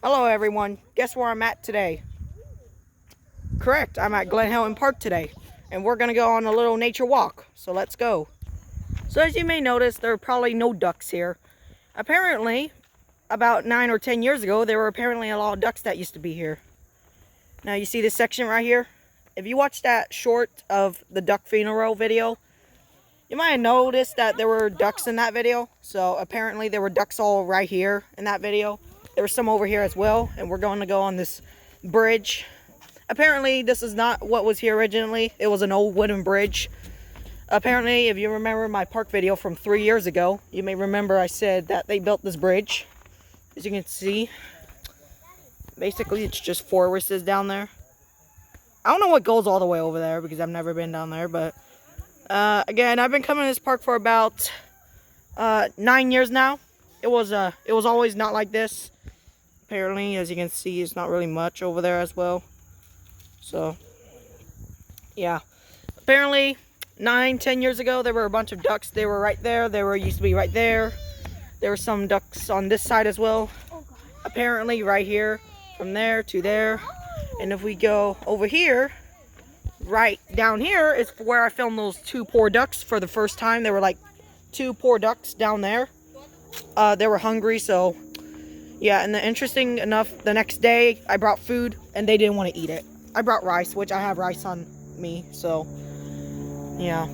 Hello everyone, guess where I'm at today? Correct, I'm at Glen Helen Park today, and we're gonna go on a little nature walk, so let's go. So as you may notice, there are probably no ducks here. Apparently, about 9 or 10 years ago, there were apparently a lot of ducks that used to be here. Now you see this section right here? If you watch that short of the duck funeral video, you might have noticed that there were ducks in that video. So apparently there were ducks all right here in that video. There were some over here as well, and we're going to go on this bridge. Apparently this is not what was here originally. It was an old wooden bridge. Apparently, if you remember my park video from 3 years ago, you may remember I said that they built this bridge. As you can see, basically it's just forests down there. I don't know what goes all the way over there because I've never been down there, but again, I've been coming to this park for about 9 years now. It was always not like this. Apparently, as you can see, it's not really much over there as well. So, yeah. Apparently, 9-10 years ago, there were a bunch of ducks. They were right there. They were used to be right there. There were some ducks on this side as well. Apparently, right here, from there to there. And if we go over here, right down here is where I filmed those two poor ducks for the first time. There were like two poor ducks down there. They were hungry, so yeah. And interesting enough, the next day I brought food and they didn't want to eat it. I brought rice, which I have rice on me, so yeah.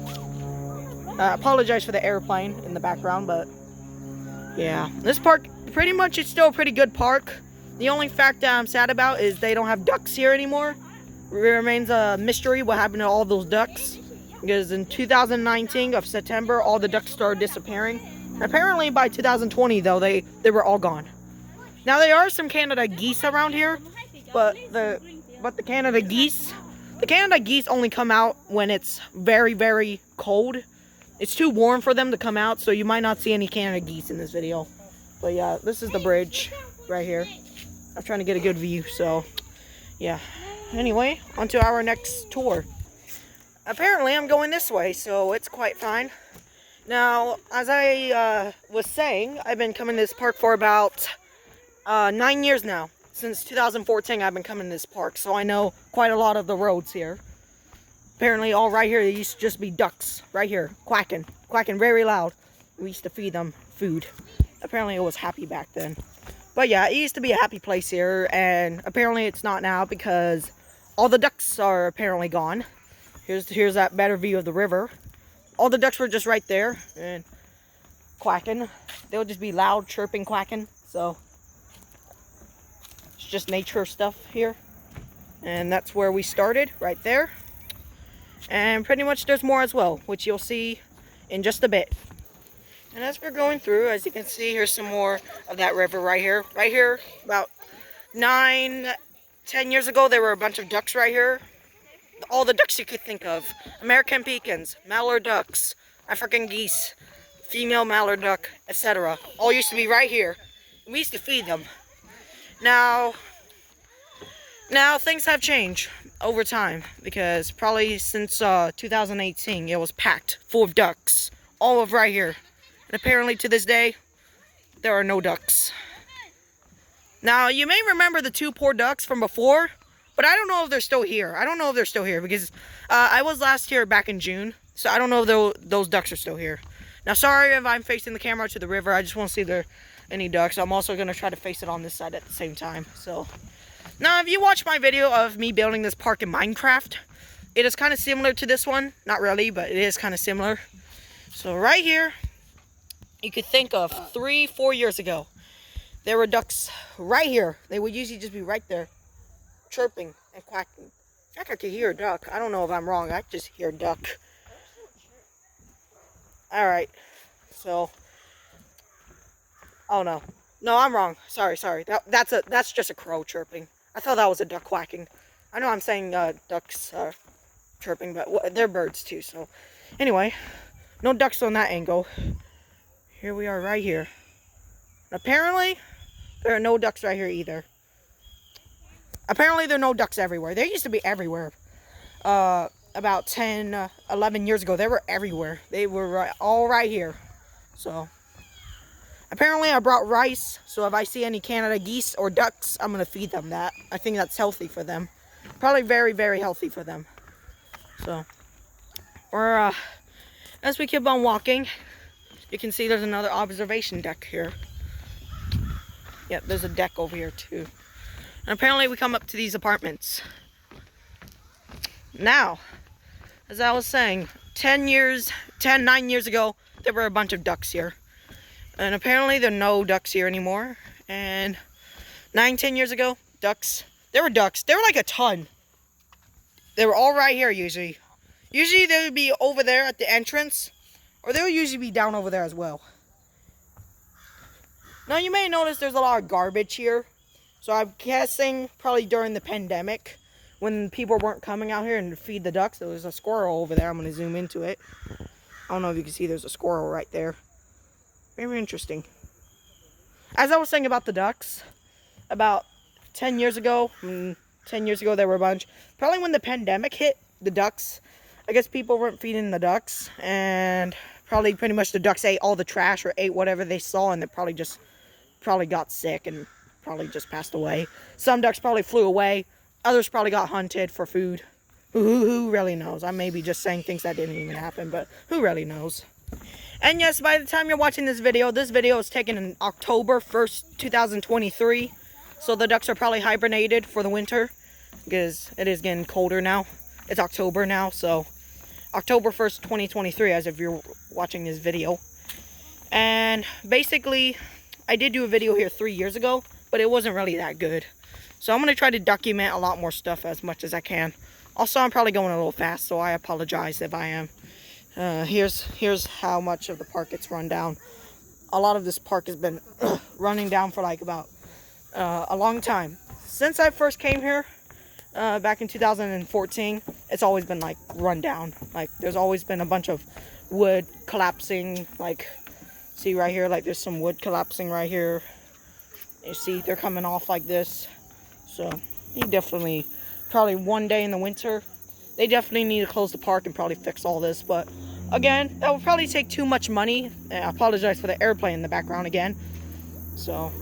I apologize for the airplane in the background, but yeah, this park pretty much is still a pretty good park. The only fact that I'm sad about is they don't have ducks here anymore. It remains a mystery what happened to all those ducks, because in 2019 of September, all the ducks started disappearing. Apparently by 2020 though, they were all gone. Now there are some Canada geese around here, but the Canada geese only come out when it's very, very cold. It's too warm for them to come out, so you might not see any Canada geese in this video. But yeah, this is the bridge right here. I'm trying to get a good view, so yeah. Anyway, on to our next tour. Apparently, I'm going this way, so it's quite fine. Now, as I was saying, I've been coming to this park for about 9 years now. Since 2014, I've been coming to this park, so I know quite a lot of the roads here. Apparently, all right here, there used to just be ducks right here, quacking very loud. We used to feed them food. Apparently, it was happy back then. But yeah, it used to be a happy place here, and apparently it's not now because all the ducks are apparently gone. Here's that better view of the river. All the ducks were just right there and quacking. They'll just be loud, chirping, quacking. So it's just nature stuff here. And that's where we started, right there. And pretty much there's more as well, which you'll see in just a bit. And as we're going through, as you can see, here's some more of that river right here. Right here, about 9-10 years ago, there were a bunch of ducks right here. All the ducks you could think of. American pecans, mallard ducks, African geese, female mallard duck, etc. All used to be right here. We used to feed them. Now things have changed over time, because probably since 2018, it was packed full of ducks. All of right here. And apparently to this day, there are no ducks. Now, you may remember the two poor ducks from before, but I don't know if they're still here. I don't know if they're still here because I was last here back in June, so I don't know if those ducks are still here. Now, sorry if I'm facing the camera to the river. I just want to see if there are any ducks. I'm also going to try to face it on this side at the same time. So, now, if you watch my video of me building this park in Minecraft, it is kind of similar to this one. Not really, but it is kind of similar. So, right here, you could think of 3-4 years ago, there were ducks right here. They would usually just be right there, chirping and quacking. In fact, I could hear a duck. I don't know if I'm wrong. I just hear a duck. Alright, so, oh no. No, I'm wrong. Sorry. That's just a crow chirping. I thought that was a duck quacking. I know I'm saying ducks chirping, but they're birds too, so. Anyway, no ducks on that angle. Here we are right here. Apparently, there are no ducks right here either. Apparently, there are no ducks everywhere. They used to be everywhere. About 10, 11 years ago, they were everywhere. They were all right here. So, Apparently I brought rice, so if I see any Canada geese or ducks, I'm going to feed them that. I think that's healthy for them. Probably very, very healthy for them. So, as we keep on walking, you can see there's another observation deck here. Yep, there's a deck over here too. And apparently we come up to these apartments. Now, as I was saying, 9 years ago, there were a bunch of ducks here. And apparently there are no ducks here anymore. And 10 years ago, there were ducks. There were like a ton. They were all right here usually. Usually they would be over there at the entrance, or they would usually be down over there as well. Now you may notice there's a lot of garbage here. So I'm guessing probably during the pandemic, when people weren't coming out here and to feed the ducks, there was a squirrel over there. I'm going to zoom into it. I don't know if you can see there's a squirrel right there. Very interesting. As I was saying about the ducks, about 10 years ago there were a bunch. Probably when the pandemic hit, the ducks, I guess people weren't feeding the ducks, and probably pretty much the ducks ate all the trash or ate whatever they saw, and they probably got sick and probably just passed away. Some ducks probably flew away. Others probably got hunted for food. Who really knows? I may be just saying things that didn't even happen, but who really knows? And yes, by the time you're watching this video is taken in October 1st, 2023. So the ducks are probably hibernated for the winter, because it is getting colder now. It's October now, so October 1st, 2023, as if you're watching this video. And basically, I did do a video here 3 years ago, but it wasn't really that good. So I'm going to try to document a lot more stuff as much as I can. Also, I'm probably going a little fast, so I apologize if I am. Here's how much of the park gets run down. A lot of this park has been running down for like about a long time. Since I first came here, back in 2014, it's always been like run down. Like there's always been a bunch of wood collapsing. Like, see right here, like there's some wood collapsing right here. You see they're coming off like this. So they definitely, probably one day in the winter, they definitely need to close the park and probably fix all this. But again, that would probably take too much money. I apologize for the airplane in the background again. So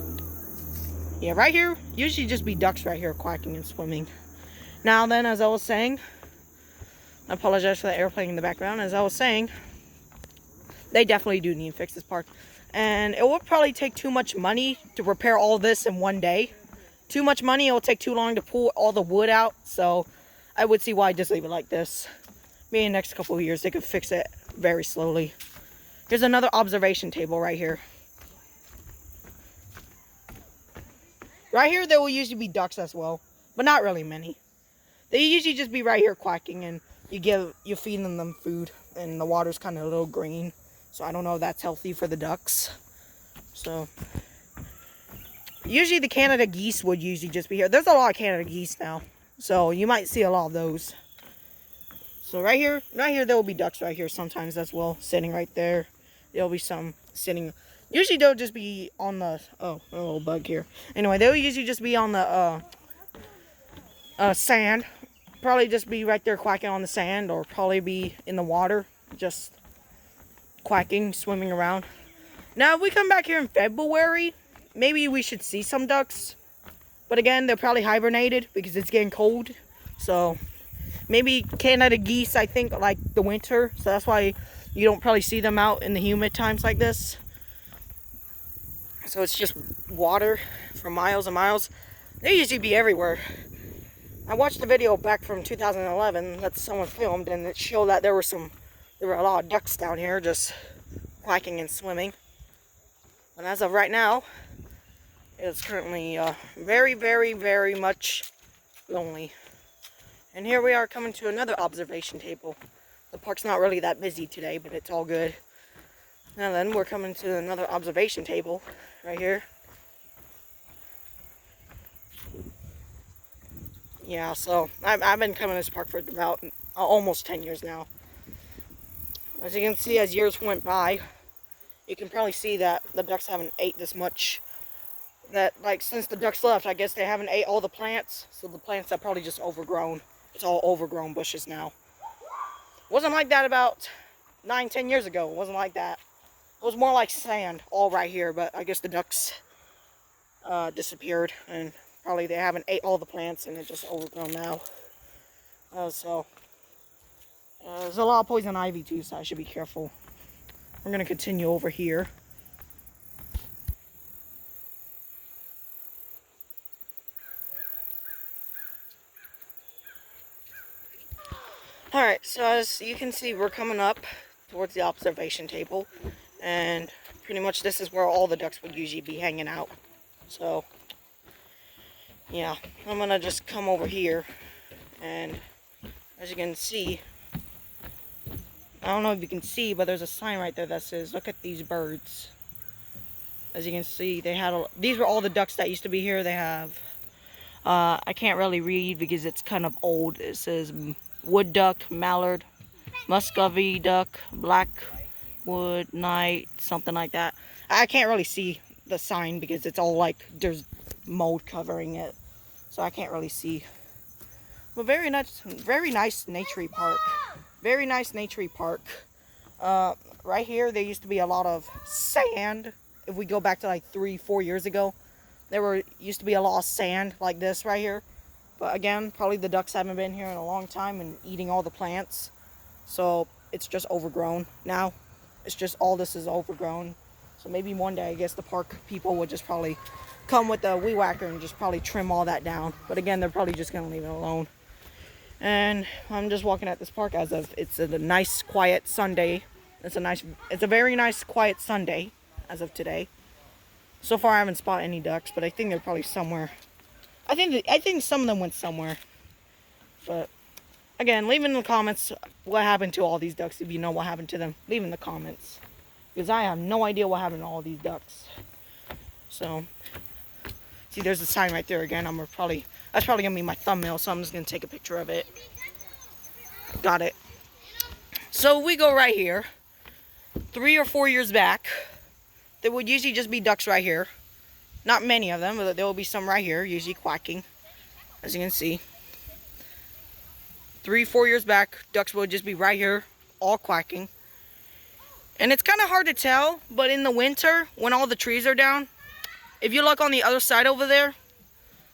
yeah, right here, usually just be ducks right here quacking and swimming. Now then, as I was saying, I apologize for the airplane in the background. As I was saying, they definitely do need to fix this park. And it would probably take too much money to repair all this in one day. Too much money, it will take too long to pull all the wood out. So I would see why just leave it like this. Maybe in the next couple of years, they could fix it very slowly. Here's another observation table right here. Right here, there will usually be ducks as well, but not really many. They usually just be right here quacking, and you're feeding them food, and the water's kind of a little green. So I don't know if that's healthy for the ducks. So usually the Canada geese would usually just be here. There's a lot of Canada geese now, so you might see a lot of those. So right here there will be ducks right here sometimes as well, sitting right there. There'll be some sitting. Usually they'll just be on the, oh, a little bug here. Anyway, they'll usually just be on the sand. Probably just be right there quacking on the sand, or probably be in the water, just quacking, swimming around. Now, if we come back here in February, maybe we should see some ducks. But again, they're probably hibernated because it's getting cold. So maybe Canada geese, I think, like the winter. So that's why you don't probably see them out in the humid times like this. So it's just water for miles and miles. They usually be everywhere. I watched the video back from 2011 that someone filmed, and it showed that there were a lot of ducks down here just quacking and swimming. And as of right now, it's currently very, very, very much lonely. And here we are coming to another observation table. The park's not really that busy today, but it's all good. Now then, we're coming to another observation table right here. Yeah, so I've been coming to this park for about almost 10 years now. As you can see, as years went by, you can probably see that the ducks haven't ate this much. That, like, since the ducks left, I guess they haven't ate all the plants. So the plants have probably just overgrown. It's all overgrown bushes now. Wasn't like that about 9-10 years ago. It wasn't like that. It was more like sand all right here, but I guess the ducks disappeared, and probably they haven't ate all the plants and it's just overgrown now. There's a lot of poison ivy too, so I should be careful. We're going to continue over here. Alright, so as you can see, we're coming up towards the observation table, and pretty much this is where all the ducks would usually be hanging out. So, yeah, I'm going to just come over here, and as you can see, I don't know if you can see, but there's a sign right there that says, look at these birds. As you can see, these were all the ducks that used to be here. They have, I can't really read because it's kind of old. It says wood duck, mallard, muscovy duck, blackwood night, something like that. I can't really see the sign because it's all like, there's mold covering it. So I can't really see. But very nice naturey park. Very nice naturey park. Right here, there used to be a lot of sand. If we go back to like 3-4 years ago, used to be a lot of sand like this right here. But again, probably the ducks haven't been here in a long time and eating all the plants. So it's just overgrown now. It's just all this is overgrown. So maybe one day, I guess the park people would just probably come with a weed whacker and just probably trim all that down. But again, they're probably just going to leave it alone. And I'm just walking at this park it's a nice quiet Sunday. It's a very nice quiet Sunday as of today. So far I haven't spotted any ducks, but I think they're probably somewhere. I think some of them went somewhere. But again, leave in the comments what happened to all these ducks. If you know what happened to them, leave in the comments, because I have no idea what happened to all these ducks. So see, there's a sign right there again. That's probably gonna be my thumbnail, so I'm just gonna take a picture of it. Got it. So we go right here. 3 or 4 years back, there would usually just be ducks right here. Not many of them, but there will be some right here, usually quacking, as you can see. 3-4 years back, ducks would just be right here, all quacking. And it's kind of hard to tell, but in the winter, when all the trees are down, if you look on the other side over there,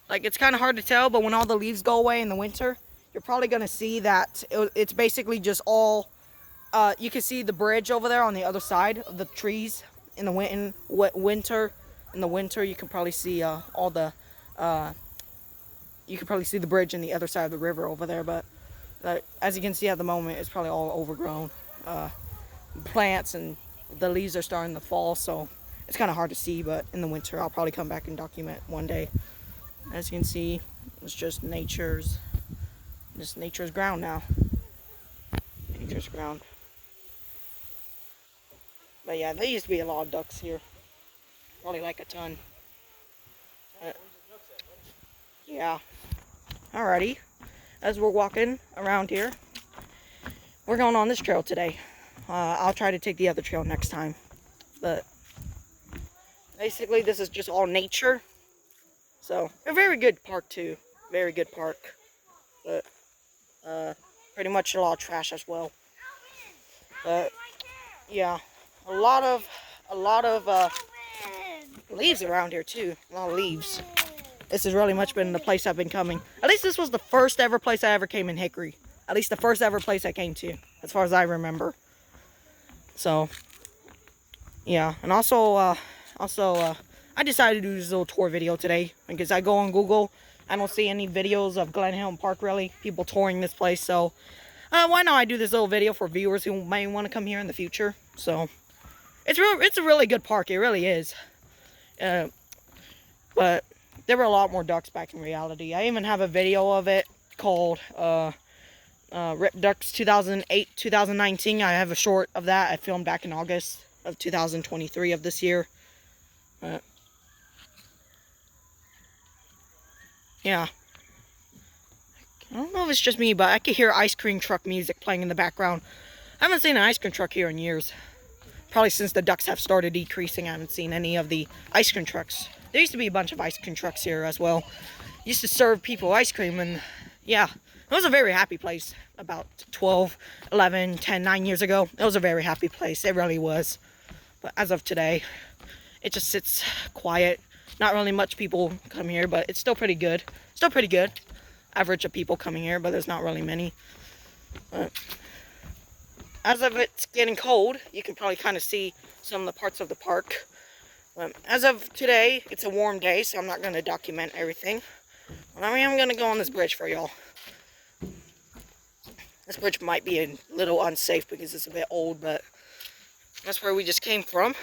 like, it's kind of hard to tell, but when all the leaves go away in the winter, you're probably going to see that it's basically just all, you can see the bridge over there on the other side of the trees in the winter. In the winter, you can probably see you can probably see the bridge in the other side of the river over there, but as you can see at the moment, it's probably all overgrown plants, and the leaves are starting to fall, so it's kind of hard to see. But in the winter, I'll probably come back and document one day. As you can see, it's just nature's ground now. Nature's ground. But yeah, there used to be a lot of ducks here. Probably like a ton. Yeah. Alrighty. As we're walking around here, we're going on this trail today. I'll try to take the other trail next time. But basically, this is just all nature. So, a very good park too. Very good park. But, pretty much a lot of trash as well. But, yeah. A lot of leaves around here too. A lot of leaves. This has really much been the place I've been coming. At least this was the first ever place I ever came in Hickory. At least the first ever place I came to, as far as I remember. So, yeah. And also, I decided to do this little tour video today, because I go on Google, I don't see any videos of Glen Hilton Park, really, people touring this place. So, why not I do this little video for viewers who may want to come here in the future. So, it's a really good park, it really is. But there were a lot more ducks back in reality. I even have a video of it called Rip Ducks 2008-2019. I have a short of that I filmed back in August of 2023 of this year. Yeah. I don't know if it's just me, but I could hear ice cream truck music playing in the background. I haven't seen an ice cream truck here in years. Probably since the ducks have started decreasing, I haven't seen any of the ice cream trucks. There used to be a bunch of ice cream trucks here as well. Used to serve people ice cream, and yeah, it was a very happy place about 12, 11, 10, 9 years ago. It was a very happy place. It really was. But as of today, it just sits quiet. Not really much people come here, but it's still pretty good. Still pretty good. Average of people coming here, but there's not really many. But as of it's getting cold, you can probably kind of see some of the parts of the park. As of today, it's a warm day, so I'm not going to document everything. But I am going to go on this bridge for y'all. This bridge might be a little unsafe because it's a bit old, but that's where we just came from.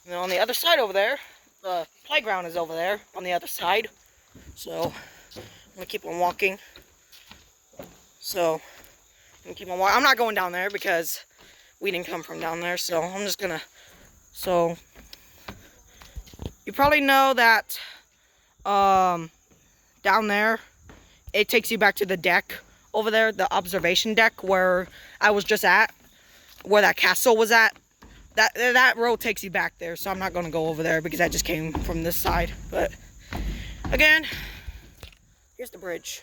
And on the other side over there, the playground is over there on the other side. So I'm going to keep on walking. I'm not going down there because we didn't come from down there, so I'm just going to... So, you probably know that down there, it takes you back to the deck over there, the observation deck where I was just at, where that castle was at. That road takes you back there, so I'm not going to go over there because I just came from this side. But, again, here's the bridge.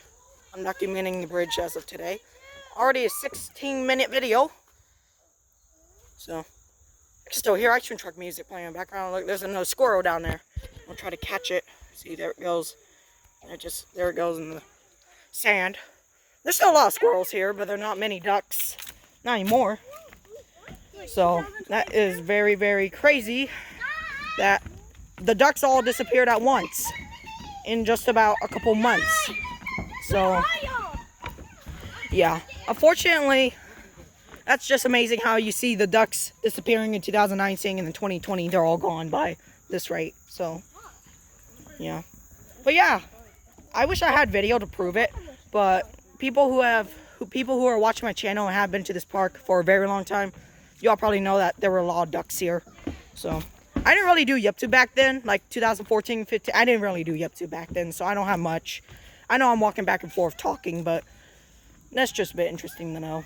I'm documenting the bridge as of today. Already a 16-minute video. So, I can still hear ice cream truck music playing in the background. Look, there's another squirrel down there. I'll try to catch it. See, there it goes. There it goes in the sand. There's still a lot of squirrels here, but there are not many ducks. Not anymore. So, that is very, very crazy that the ducks all disappeared at once in just about a couple months. So, yeah. Unfortunately, that's just amazing how you see the ducks disappearing in 2019 and in 2020 they're all gone by this rate. So, yeah. But yeah, I wish I had video to prove it, but people who are watching my channel and have been to this park for a very long time, y'all probably know that there were a lot of ducks here. So, I didn't really do Yup-To back then, like 2014, 15. I didn't really do Yup-To back then, so I don't have much. I know I'm walking back and forth talking, but that's just a bit interesting to know.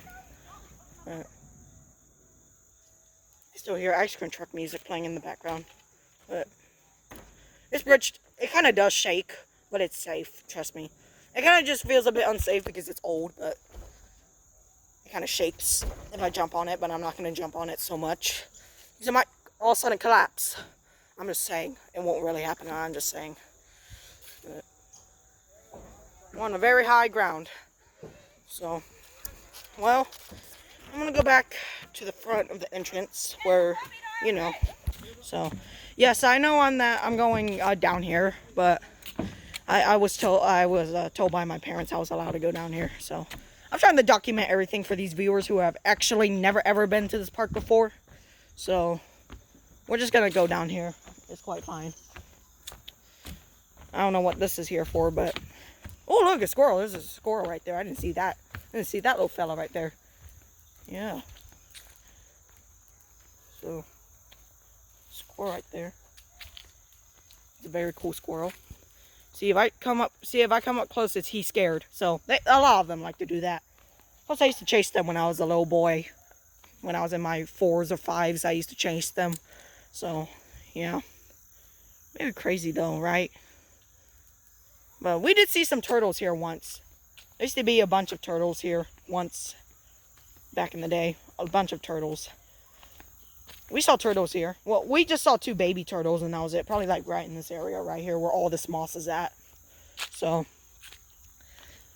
I still hear ice cream truck music playing in the background. But this bridge, it kind of does shake, but it's safe, trust me. It kind of just feels a bit unsafe because it's old, but it kind of shakes if I jump on it, but I'm not going to jump on it so much. Because it might all of a sudden collapse. I'm just saying. It won't really happen, I'm just saying. But I'm on a very high ground. So, well, I'm going to go back to the front of the entrance where, you know. So, yes, I know I'm going down here, but I was told by my parents I was allowed to go down here. So, I'm trying to document everything for these viewers who have actually never ever been to this park before. So, we're just going to go down here. It's quite fine. I don't know what this is here for, but... Oh, look, a squirrel. There's a squirrel right there. I didn't see that. I didn't see that little fella right there. Yeah. So, squirrel right there. It's a very cool squirrel. See if I come up close, he's scared. So, a lot of them like to do that. Plus, I used to chase them when I was a little boy. When I was in my 4s or 5s, I used to chase them. So, yeah. Maybe crazy though, right? But we did see some turtles here once. There used to be a bunch of turtles here once. Back in the day. A bunch of turtles. We saw turtles here. Well, we just saw 2 baby turtles and that was it. Probably like right in this area right here where all this moss is at. So.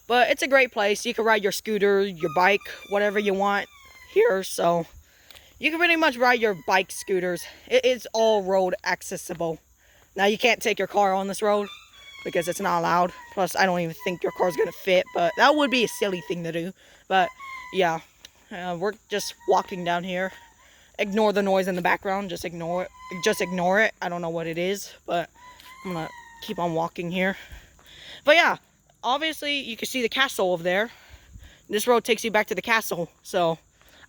But it's a great place. You can ride your scooter, your bike, whatever you want here. So. You can pretty much ride your bike, scooters. It's all road accessible. Now you can't take your car on this road because it's not allowed. Plus, I don't even think your car's gonna fit, but that would be a silly thing to do. But yeah, we're just walking down here. Ignore the noise in the background. Just ignore it. Just ignore it. I don't know what it is, but I'm gonna keep on walking here. But yeah, obviously you can see the castle over there. This road takes you back to the castle. So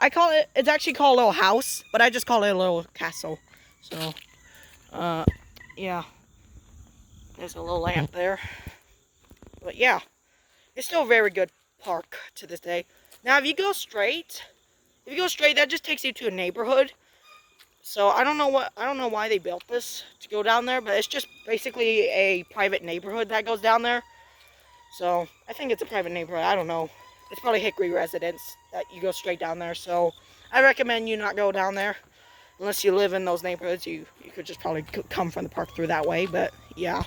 I call it. It's actually called a little house, but I just call it a little castle. So yeah. There's a little lamp there. But yeah, it's still a very good park to this day. Now, if you go straight, that just takes you to a neighborhood. So I don't know why they built this to go down there, but it's just basically a private neighborhood that goes down there. So I think it's a private neighborhood. I don't know. It's probably Hickory residents that you go straight down there. So I recommend you not go down there. Unless you live in those neighborhoods, you could just probably come from the park through that way. But yeah,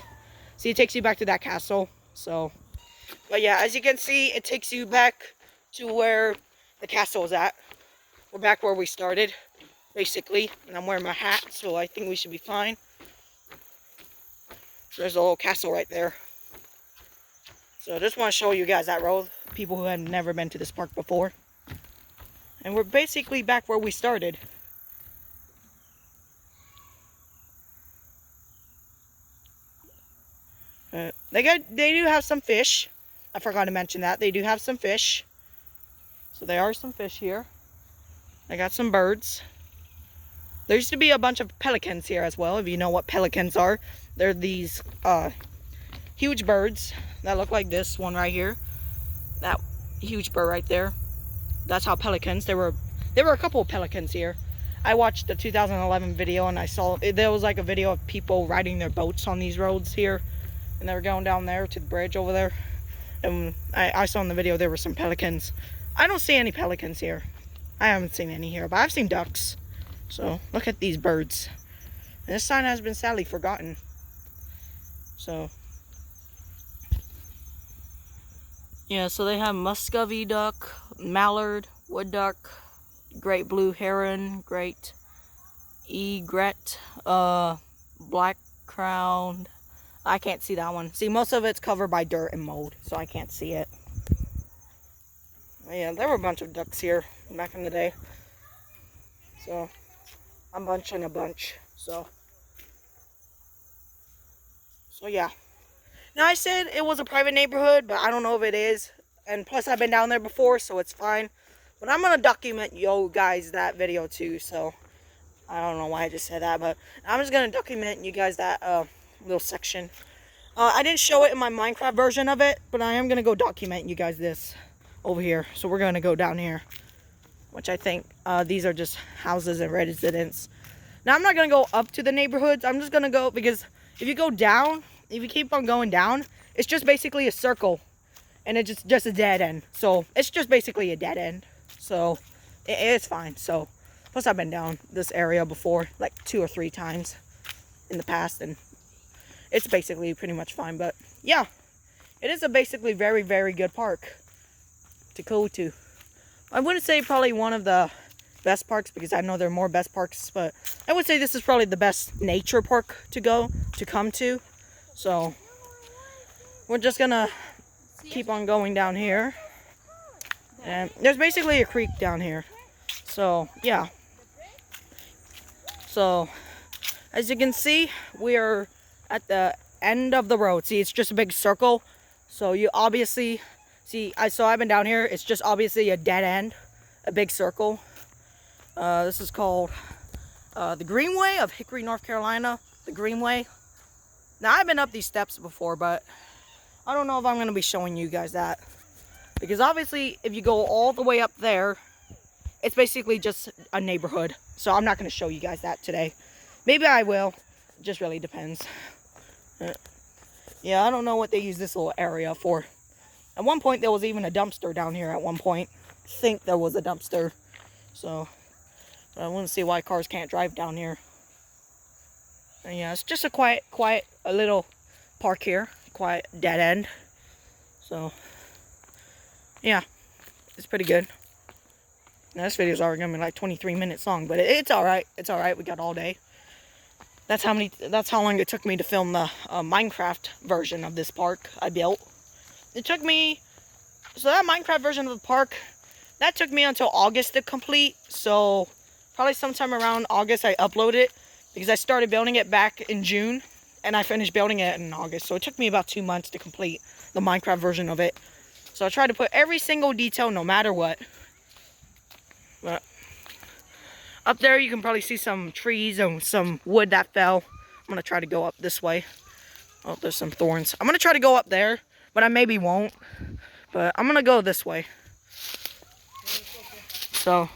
see, it takes you back to that castle. So, but yeah, as you can see, it takes you back to where the castle was at. We're back where we started, basically. And I'm wearing my hat, so I think we should be fine. There's a little castle right there. So I just want to show you guys that road. People who have never been to this park before. And we're basically back where we started. They do have some fish. I forgot to mention that. They do have some fish. So there are some fish here. I got some birds. There used to be a bunch of pelicans here as well, if you know what pelicans are. They're these huge birds that look like this one right here. That huge bird right there. That's how pelicans. There were a couple of pelicans here. I watched the 2011 video and I saw there was like a video of people riding their boats on these roads here. And they were going down there to the bridge over there. And I saw in the video there were some pelicans. I don't see any pelicans here. I haven't seen any here, but I've seen ducks. So look at these birds. And this sign has been sadly forgotten. So yeah, so they have muscovy duck, mallard, wood duck, great blue heron, great egret, black crowned. I can't see that one. See, most of it's covered by dirt and mold, so I can't see it. Yeah, there were a bunch of ducks here back in the day. So, a bunch and a bunch. So yeah. Now, I said it was a private neighborhood, but I don't know if it is. And plus, I've been down there before, so it's fine. But I'm going to document you guys that video too, so I don't know why I just said that, but I'm just going to document you guys that little section. I didn't show it in my Minecraft version of it, but I am going to go document you guys this over here. So we're going to go down here, which I think these are just houses and residents. Now, I'm not going to go up to the neighborhoods. I'm just going to go, because if you go down, if you keep on going down, it's just basically a circle. And it's just a dead end. So it's just basically a dead end. So it's fine. So plus I've been down this area before, like 2 or 3 times in the past, and it's basically pretty much fine. But yeah, it is a basically very, very good park to go to. I wouldn't say probably one of the best parks, because I know there are more best parks, but I would say this is probably the best nature park to come to. So we're just gonna keep on going down here, and there's basically a creek down here. So yeah, so as you can see, we are at the end of the road. See, it's just a big circle. So you obviously see, I've been down here. It's just obviously a dead end, a big circle. This is called the Greenway of Hickory, North Carolina. The Greenway. Now, I've been up these steps before, but I don't know if I'm going to be showing you guys that. Because obviously, if you go all the way up there, it's basically just a neighborhood. So I'm not going to show you guys that today. Maybe I will. It just really depends. Yeah, I don't know what they use this little area for. At one point, there was even a dumpster down here at one point. I think there was a dumpster. So I wouldn't see why cars can't drive down here. And yeah, it's just a quiet a little park here. Quiet dead end. So yeah, it's pretty good. Now, this video is already gonna be like 23 minutes long, but it's all right. It's all right. We got all day. That's how long it took me to film the Minecraft version of this park I built. It took me, so that Minecraft version of the park, that took me until August to complete. So probably sometime around August I uploaded it, because I started building it back in June and I finished building it in August. So it took me about 2 months to complete the Minecraft version of it. So I tried to put every single detail no matter what. But up there you can probably see some trees and some wood that fell. I'm going to try to go up this way. Oh, there's some thorns. I'm going to try to go up there, but I maybe won't. But I'm going to go this way. So,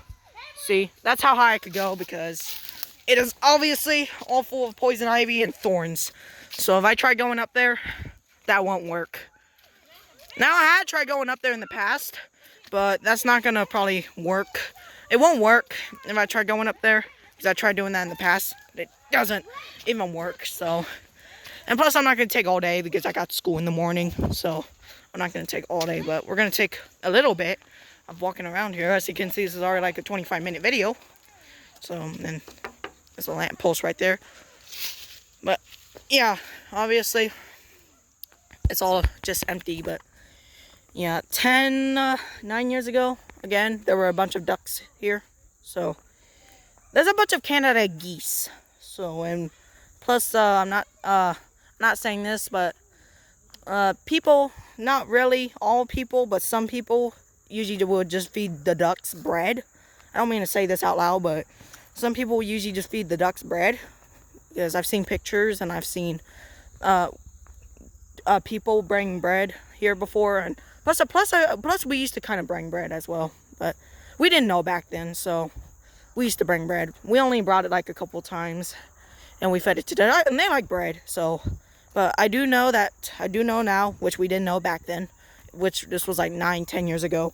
see, that's how high I could go, because it is obviously all full of poison ivy and thorns. So if I try going up there, that won't work. Now, I had tried going up there in the past, but that's not going to probably work. It won't work if I try going up there, because I tried doing that in the past, but it doesn't even work. So, and plus I'm not going to take all day because I got school in the morning, so I'm not going to take all day, but we're going to take a little bit of walking around here. As you can see, this is already like a 25-minute video. So, and there's a lamp post right there. But yeah, obviously it's all just empty. But yeah, 9 years ago, again, there were a bunch of ducks here. So there's a bunch of Canada geese. So, and plus I'm not saying this, but people, not really all people, but some people usually would just feed the ducks bread. I don't mean to say this out loud, but some people usually just feed the ducks bread, because I've seen pictures and I've seen people bring bread here before, and plus we used to kind of bring bread as well, but we didn't know back then, so we used to bring bread. We only brought it like a couple times, and we fed it to them, and they like bread. So, but I do know now, which we didn't know back then, which this was like 9-10 years ago.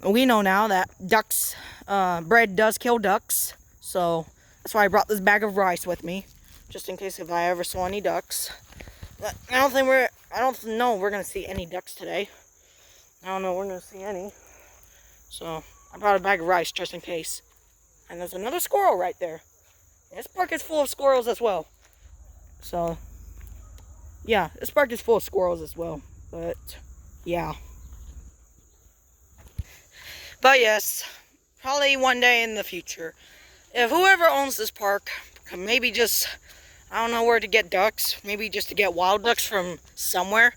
We know now that ducks, bread does kill ducks. So that's why I brought this bag of rice with me, just in case if I ever saw any ducks. But I don't know we're gonna see any ducks today. I don't know we're gonna see any. So I brought a bag of rice just in case. And there's another squirrel right there. This park is full of squirrels as well. So yeah, this park is full of squirrels as well. But yeah. But yes, probably one day in the future, if whoever owns this park can maybe just, I don't know where to get ducks, maybe just to get wild ducks from somewhere.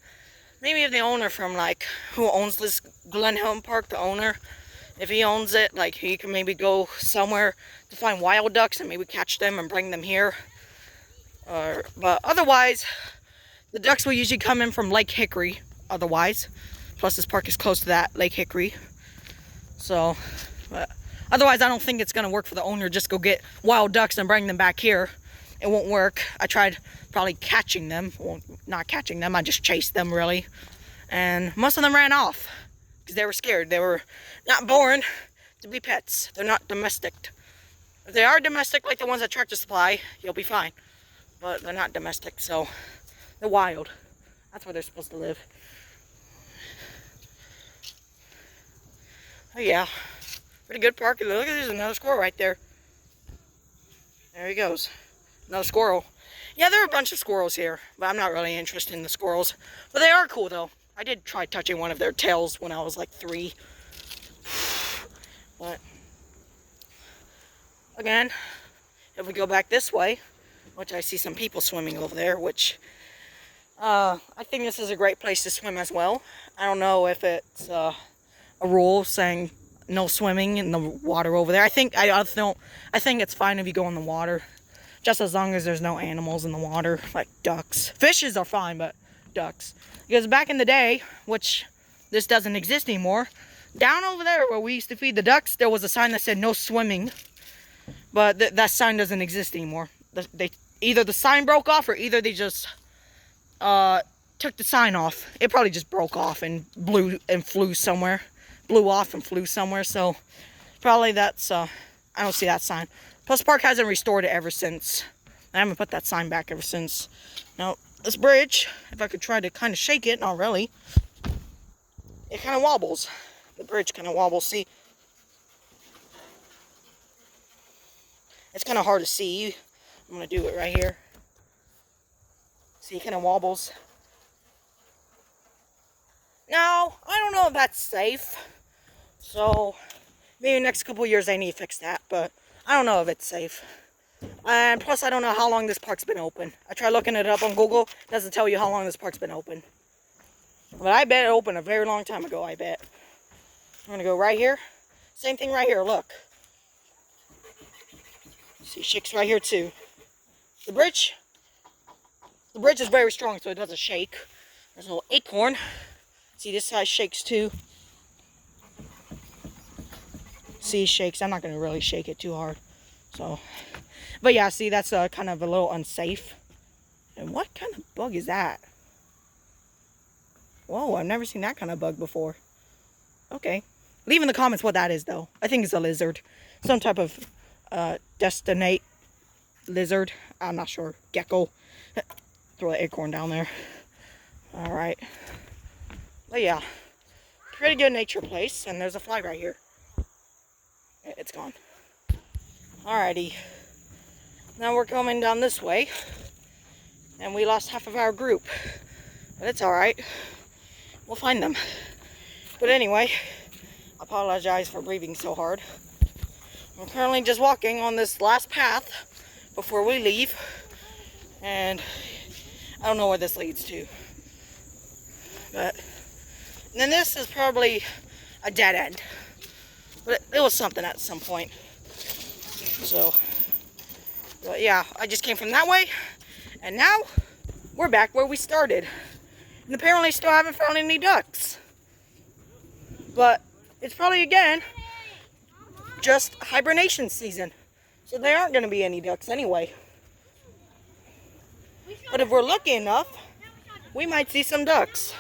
Maybe if the owner from like, who owns this Glen Hilton Park, the owner, if he owns it, like he can maybe go somewhere to find wild ducks and maybe catch them and bring them here. But otherwise, the ducks will usually come in from Lake Hickory, otherwise. Plus this park is close to that, Lake Hickory. So, but otherwise I don't think it's going to work for the owner just go get wild ducks and bring them back here. It won't work. I tried probably catching them. Well, not catching them, I just chased them really. And most of them ran off because they were scared. They were not born to be pets. They're not domestic. If they are domestic like the ones at Tractor Supply, you'll be fine. But they're not domestic, so they're wild. That's where they're supposed to live. Oh yeah, pretty good park. Look, there's another squirrel right there. There he goes. Another squirrel. Yeah, there are a bunch of squirrels here, but I'm not really interested in the squirrels. But they are cool though. I did try touching one of their tails when I was like 3. But again, if we go back this way, which I see some people swimming over there, which I think this is a great place to swim as well. I don't know if it's a rule saying no swimming in the water over there. I think it's fine if you go in the water, just as long as there's no animals in the water, like ducks. Fishes are fine, but ducks. Because back in the day, which this doesn't exist anymore, down over there where we used to feed the ducks, there was a sign that said no swimming. But that sign doesn't exist anymore. Either the sign broke off or either they just took the sign off. It probably just broke off and flew somewhere. Blew off and flew somewhere. So probably that's, I don't see that sign. Plus park hasn't restored it ever since. I haven't put that sign back ever since. Now, this bridge, if I could try to kind of shake it, not really. It kind of wobbles. The bridge kind of wobbles, see? It's kind of hard to see. I'm going to do it right here. See, it kind of wobbles. Now, I don't know if that's safe. So, maybe next couple years they need to fix that. But I don't know if it's safe. And plus, I don't know how long this park's been open. I tried looking it up on Google. It doesn't tell you how long this park's been open. But I bet it opened a very long time ago, I bet. I'm going to go right here. Same thing right here, look. See, it shakes right here too. The bridge is very strong, so it doesn't shake. There's a little acorn. See, this side shakes too. See, it shakes. I'm not going to really shake it too hard. So, but yeah, see, that's kind of a little unsafe. And what kind of bug is that? Whoa, I've never seen that kind of bug before. Okay. Leave in the comments what that is, though. I think it's a lizard. Some type of lizard. I'm not sure. Gecko. Throw the acorn down there. All right. But yeah, pretty good nature place. And there's a fly right here. It's gone. Alrighty. Now we're coming down this way. And we lost half of our group. But it's alright. We'll find them. But anyway, I apologize for breathing so hard. I'm currently just walking on this last path before we leave. And I don't know where this leads to. But then this is probably a dead end. But it was something at some point. So, but yeah, I just came from that way. And now we're back where we started. And apparently still haven't found any ducks. But it's probably, again, just hibernation season. So there aren't going to be any ducks anyway. But if we're lucky enough, we might see some ducks.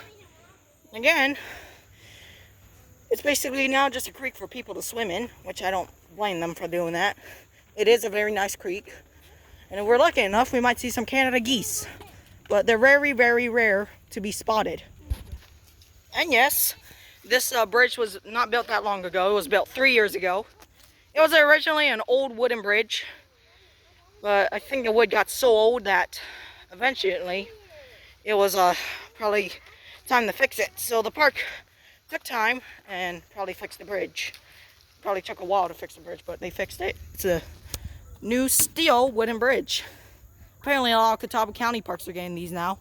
Again, it's basically now just a creek for people to swim in, which I don't blame them for doing that. It is a very nice creek. And if we're lucky enough, we might see some Canada geese. But they're very, very rare to be spotted. And yes, this bridge was not built that long ago. It was built 3 years ago. It was originally an old wooden bridge. But I think the wood got so old that eventually it was probably time to fix it. So the park took time and probably fixed the bridge. Probably took a while to fix the bridge, but they fixed it. It's a new steel wooden bridge. Apparently a lot of Catawba County parks are getting these now.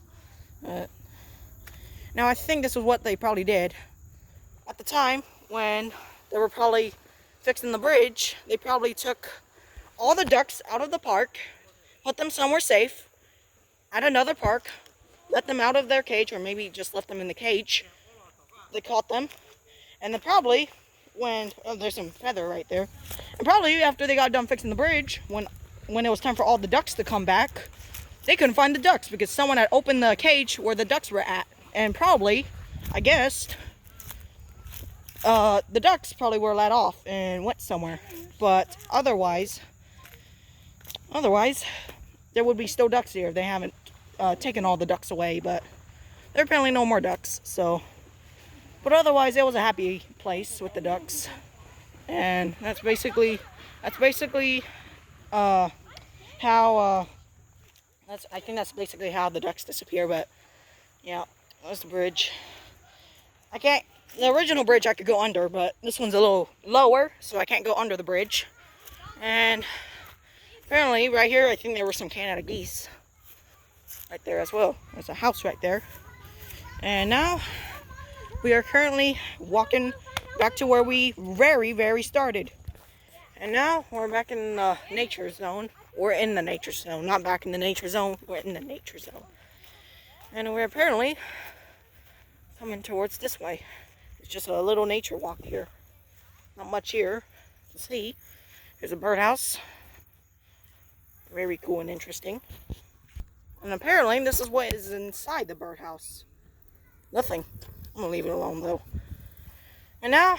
Now I think this is what they probably did. At the time when they were probably fixing the bridge, they probably took all the ducks out of the park, put them somewhere safe, at another park, let them out of their cage, or maybe just left them in the cage. They caught them, and then probably when, oh, there's some feather right there, and probably after they got done fixing the bridge, when it was time for all the ducks to come back, they couldn't find the ducks because someone had opened the cage where the ducks were at, and probably, I guess, the ducks probably were let off and went somewhere. But otherwise, there would be still ducks here if they haven't taken all the ducks away. But there are apparently no more ducks. So, but otherwise, it was a happy place with the ducks, and that's basically how. I think that's basically how the ducks disappear. But yeah, that's the bridge. The original bridge I could go under, but this one's a little lower, so I can't go under the bridge. And apparently right here, I think there were some Canada geese right there as well. There's a house right there. And now we are currently walking back to where we very started. And now we're back in the nature zone. We're in the nature zone, not back in the nature zone. We're in the nature zone. And we're apparently coming towards this way. It's just a little nature walk here. Not much here to see. There's a birdhouse. Very cool and interesting. And apparently this is what is inside the birdhouse. Nothing. I'm gonna leave it alone though. And now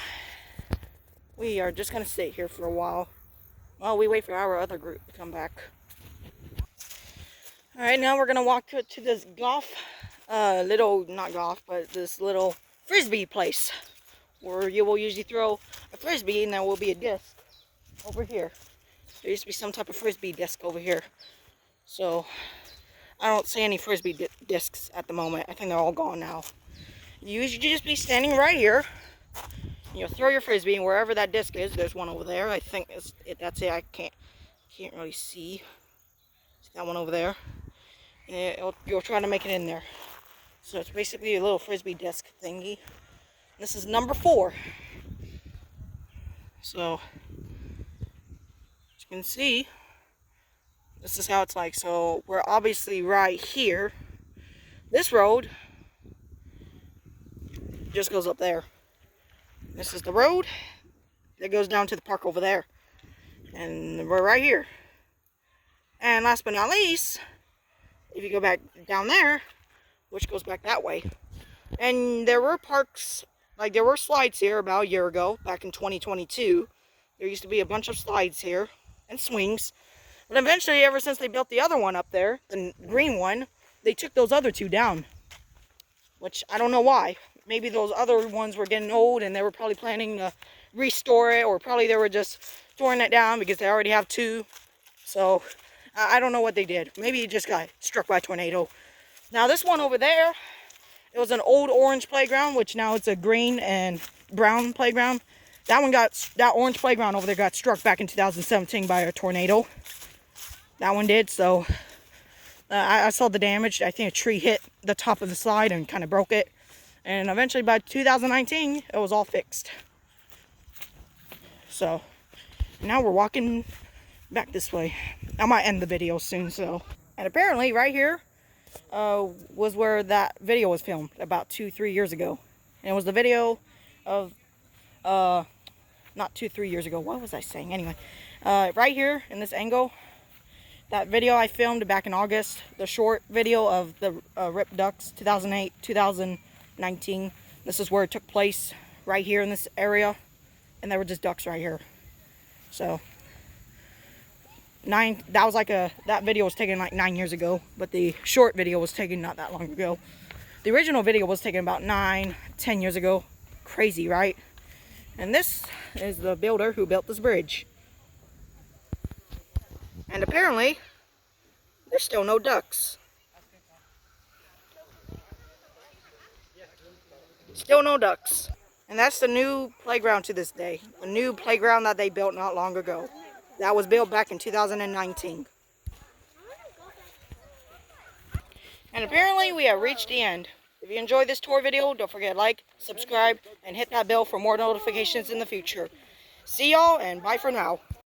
we are just gonna sit here for a while while we wait for our other group to come back. Alright, now we're gonna walk to this this little frisbee place where you will usually throw a frisbee, and there will be a disc over here. There used to be some type of frisbee disc over here. So I don't see any frisbee discs at the moment. I think they're all gone now. You usually just be standing right here. You'll throw your frisbee, and wherever that disc is, there's one over there. I think that's it. I can't really see. See that one over there? And you'll try to make it in there. So it's basically a little frisbee disc thingy. This is number 4. So as you can see, this is how it's like. So we're obviously right here. This road just goes up there. This is the road that goes down to the park over there. And we're right here. And last but not least, if you go back down there, which goes back that way. And there were parks, like there were slides here about a year ago, back in 2022. There used to be a bunch of slides here and swings. But eventually, ever since they built the other one up there, the green one, they took those other two down. Which I don't know why. Maybe those other ones were getting old and they were probably planning to restore it, or probably they were just tearing it down because they already have two. So I don't know what they did. Maybe it just got struck by a tornado. Now this one over there, it was an old orange playground, which now it's a green and brown playground. That orange playground over there got struck back in 2017 by a tornado. That one did, so I saw the damage. I think a tree hit the top of the slide and kind of broke it. And eventually by 2019, it was all fixed. So now we're walking back this way. I might end the video soon, so. And apparently right here was where that video was filmed about 2-3 years ago. And it was the video of, not 2-3 years ago. What was I saying? Anyway, right here in this angle, that video I filmed back in August, the short video of the ripped ducks, 2008, 2019. This is where it took place, right here in this area. And there were just ducks right here. So, that video was taken like 9 years ago, but the short video was taken not that long ago. The original video was taken about 9-10 years ago. Crazy, right? And this is the builder who built this bridge. And apparently, there's still no ducks. Still no ducks. And that's the new playground to this day. A new playground that they built not long ago. That was built back in 2019. And apparently we have reached the end. If you enjoyed this tour video, don't forget to like, subscribe, and hit that bell for more notifications in the future. See y'all, and bye for now.